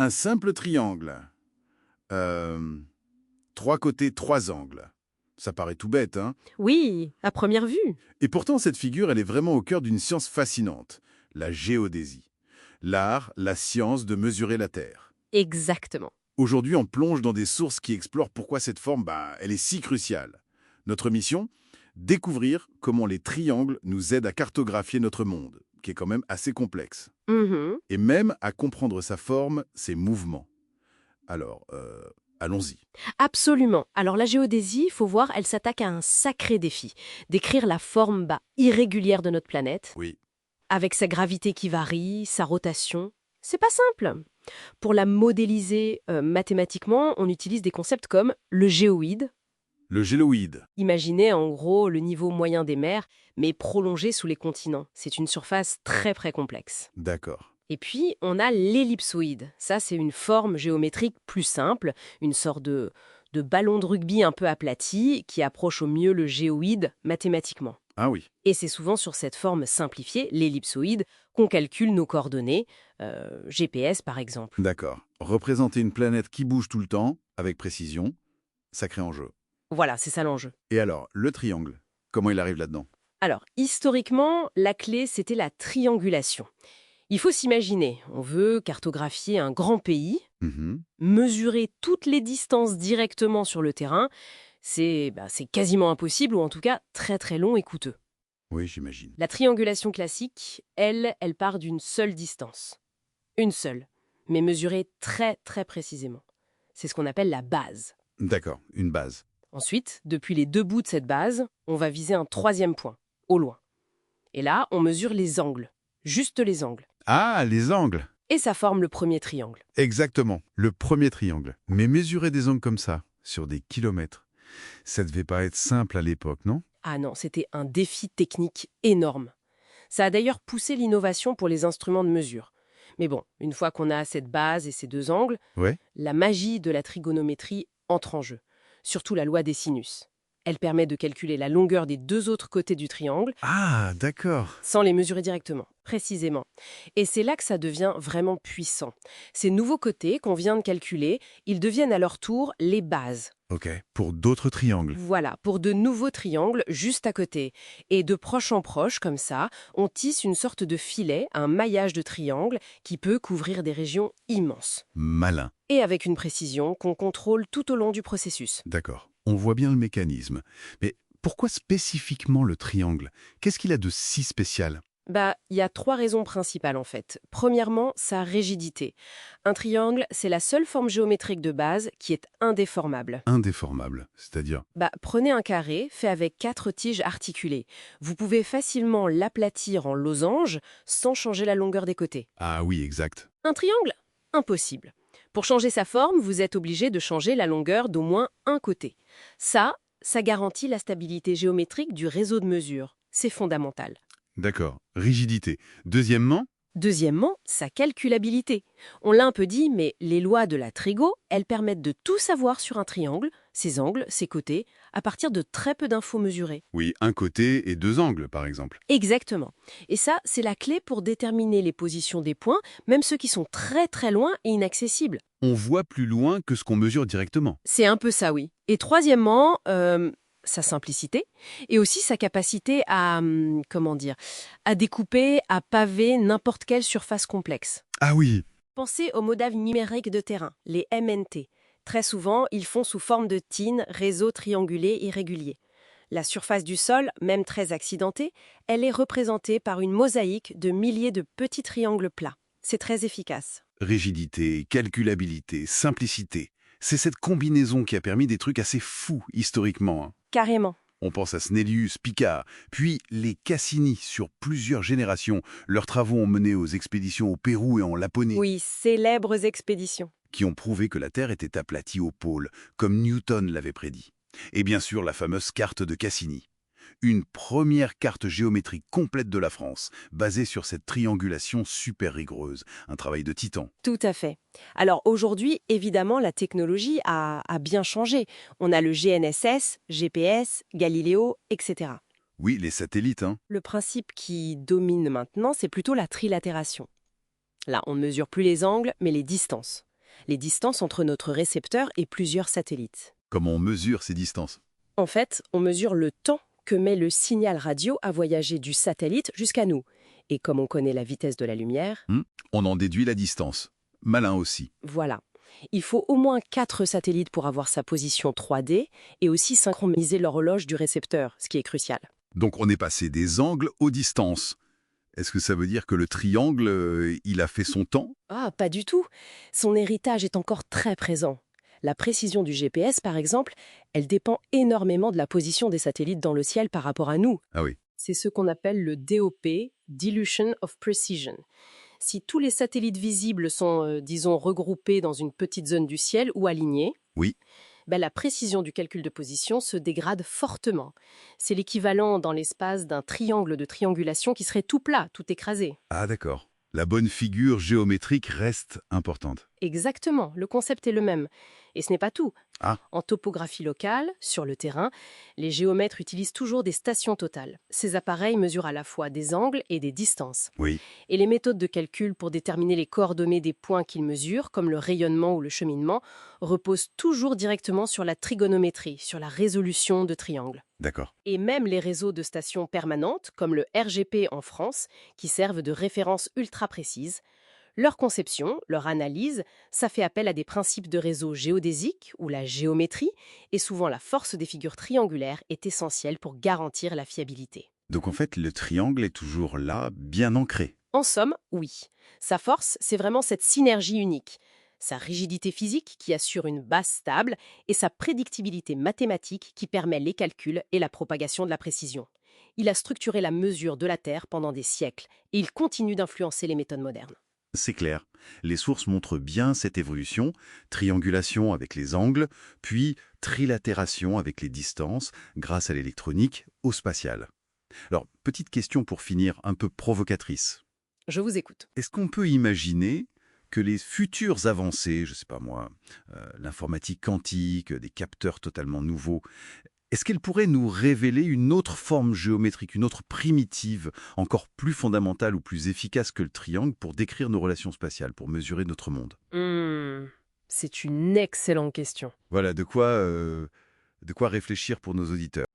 Un simple triangle. Euh, Trois côtés, trois angles. Ça paraît tout bête, hein? Oui, à première vue. Et pourtant, cette figure, elle est vraiment au cœur d'une science fascinante, la géodésie. L'art, la science de mesurer la Terre. Exactement. Aujourd'hui, on plonge dans des sources qui explorent pourquoi cette forme, elle est si cruciale. Notre mission? Découvrir comment les triangles nous aident à cartographier notre monde, qui est quand même assez complexe. Mhm. Et même à comprendre sa forme, ses mouvements. Alors, allons-y. Absolument. Alors la géodésie, il faut voir, elle s'attaque à un sacré défi. Décrire la forme irrégulière de notre planète, Oui. avec sa gravité qui varie, sa rotation. C'est pas simple. Pour la modéliser mathématiquement, on utilise des concepts comme le géoïde. Le géloïde. Imaginez en gros le niveau moyen des mers, mais prolongé sous les continents. C'est une surface très complexe. D'accord. Et puis, on a l'ellipsoïde. Ça, c'est une forme géométrique plus simple, une sorte de ballon de rugby un peu aplati qui approche au mieux le géoïde mathématiquement. Ah oui. Et c'est souvent sur cette forme simplifiée, l'ellipsoïde, qu'on calcule nos coordonnées, GPS par exemple. D'accord. Représenter une planète qui bouge tout le temps, avec précision, sacré enjeu. Voilà, c'est ça l'enjeu. Et alors, le triangle, comment il arrive là-dedans? Alors, historiquement, la clé, c'était la triangulation. Il faut s'imaginer, on veut cartographier un grand pays, Mhm. mesurer toutes les distances directement sur le terrain, c'est quasiment impossible ou en tout cas très long et coûteux. Oui, j'imagine. La triangulation classique, elle part d'une seule distance. Une seule, mais mesurée très précisément. C'est ce qu'on appelle la base. D'accord, une base. Ensuite, depuis les deux bouts de cette base, on va viser un troisième point, au loin. Et là, on mesure les angles, juste les angles. Ah, les angles! Et ça forme le premier triangle. Exactement, le premier triangle. Mais mesurer des angles comme ça, sur des kilomètres, ça devait pas être simple à l'époque, non? Ah non, c'était un défi technique énorme. Ça a d'ailleurs poussé l'innovation pour les instruments de mesure. Mais bon, une fois qu'on a cette base et ces deux angles, Ouais. la magie de la trigonométrie entre en jeu. Surtout la loi des sinus. Elle permet de calculer la longueur des deux autres côtés du triangle Ah, d'accord. sans les mesurer directement, précisément. Et c'est là que ça devient vraiment puissant. Ces nouveaux côtés qu'on vient de calculer, ils deviennent à leur tour les bases. Ok, pour d'autres triangles. Voilà, pour de nouveaux triangles juste à côté. Et de proche en proche, comme ça, on tisse une sorte de filet, un maillage de triangles qui peut couvrir des régions immenses. Malin. Et avec une précision qu'on contrôle tout au long du processus. D'accord. On voit bien le mécanisme. Mais pourquoi spécifiquement le triangle? Qu'est-ce qu'il a de si spécial? Il y a trois raisons principales en fait. Premièrement, sa rigidité. Un triangle, c'est la seule forme géométrique de base qui est indéformable. Indéformable, c'est-à-dire? Prenez un carré fait avec 4 tiges articulées. Vous pouvez facilement l'aplatir en losange sans changer la longueur des côtés. Ah oui, exact. Un triangle? Impossible. Pour changer sa forme, vous êtes obligé de changer la longueur d'au moins un côté. Ça garantit la stabilité géométrique du réseau de mesure. C'est fondamental. D'accord. Rigidité. Deuxièmement? Deuxièmement, sa calculabilité. On l'a un peu dit, mais les lois de la trigo, elles permettent de tout savoir sur un triangle, ses angles, ses côtés, à partir de très peu d'infos mesurées. Oui, un côté et deux angles, par exemple. Exactement. Et ça, c'est la clé pour déterminer les positions des points, même ceux qui sont très loin et inaccessibles. On voit plus loin que ce qu'on mesure directement. C'est un peu ça, oui. Et troisièmement, sa simplicité et aussi sa capacité à découper, à paver n'importe quelle surface complexe. Ah oui. Pensez aux modèles numériques de terrain, les MNT. Très souvent, ils font sous forme de TIN, réseaux triangulés irréguliers. La surface du sol, même très accidentée, elle est représentée par une mosaïque de milliers de petits triangles plats. C'est très efficace. Rigidité, calculabilité, simplicité. C'est cette combinaison qui a permis des trucs assez fous, historiquement, hein. Carrément. On pense à Snellius, Picard, puis les Cassini sur plusieurs générations. Leurs travaux ont mené aux expéditions au Pérou et en Laponie, Oui, célèbres expéditions. qui ont prouvé que la Terre était aplatie au pôle, comme Newton l'avait prédit. Et bien sûr, la fameuse carte de Cassini. Une première carte géométrique complète de la France, basée sur cette triangulation super rigoureuse, un travail de titan. Tout à fait. Alors aujourd'hui, évidemment, la technologie a bien changé. On a le GNSS, GPS, Galileo, etc. Oui, les satellites, hein. Le principe qui domine maintenant, c'est plutôt la trilatération. Là, on ne mesure plus les angles, mais les distances. les distances entre notre récepteur et plusieurs satellites. Comment on mesure ces distances? En fait, on mesure le temps que met le signal radio à voyager du satellite jusqu'à nous. Et comme on connaît la vitesse de la lumière, On en déduit la distance. Malin aussi. voilà. Il faut au moins 4 satellites pour avoir sa position 3D et aussi synchroniser l'horloge du récepteur, ce qui est crucial. Donc on est passé des angles aux distances. Est-ce que ça veut dire que le triangle, il a fait son temps? Ah, pas du tout. Son héritage est encore très présent. La précision du GPS, par exemple, elle dépend énormément de la position des satellites dans le ciel par rapport à nous. Ah oui. C'est ce qu'on appelle le DOP, Dilution of Precision. Si tous les satellites visibles sont, disons, regroupés dans une petite zone du ciel ou alignés, Oui. la précision du calcul de position se dégrade fortement. C'est l'équivalent dans l'espace d'un triangle de triangulation qui serait tout plat, tout écrasé. Ah d'accord. La bonne figure géométrique reste importante. Exactement, le concept est le même. Et ce n'est pas tout. Ah. En topographie locale, sur le terrain, les géomètres utilisent toujours des stations totales. Ces appareils mesurent à la fois des angles et des distances. Oui. Et les méthodes de calcul pour déterminer les coordonnées des points qu'ils mesurent, comme le rayonnement ou le cheminement, reposent toujours directement sur la trigonométrie, sur la résolution de triangles. D'accord. Et même les réseaux de stations permanentes, comme le RGP en France, qui servent de référence ultra précise, leur conception, leur analyse, ça fait appel à des principes de réseau géodésiques ou la géométrie, et souvent la force des figures triangulaires est essentielle pour garantir la fiabilité. Donc en fait, le triangle est toujours là, bien ancré. En somme, oui. Sa force, c'est vraiment cette synergie unique. Sa rigidité physique qui assure une base stable et sa prédictibilité mathématique qui permet les calculs et la propagation de la précision. Il a structuré la mesure de la Terre pendant des siècles et il continue d'influencer les méthodes modernes. C'est clair. Les sources montrent bien cette évolution, triangulation avec les angles, puis trilatération avec les distances, grâce à l'électronique, au spatial. Alors, petite question pour finir, un peu provocatrice. Je vous écoute. Est-ce qu'on peut imaginer que les futures avancées, je sais pas moi, l'informatique quantique, des capteurs totalement nouveaux, est-ce qu'elles pourraient nous révéler une autre forme géométrique, une autre primitive, encore plus fondamentale ou plus efficace que le triangle pour décrire nos relations spatiales, pour mesurer notre monde? C'est une excellente question. Voilà, de quoi réfléchir pour nos auditeurs.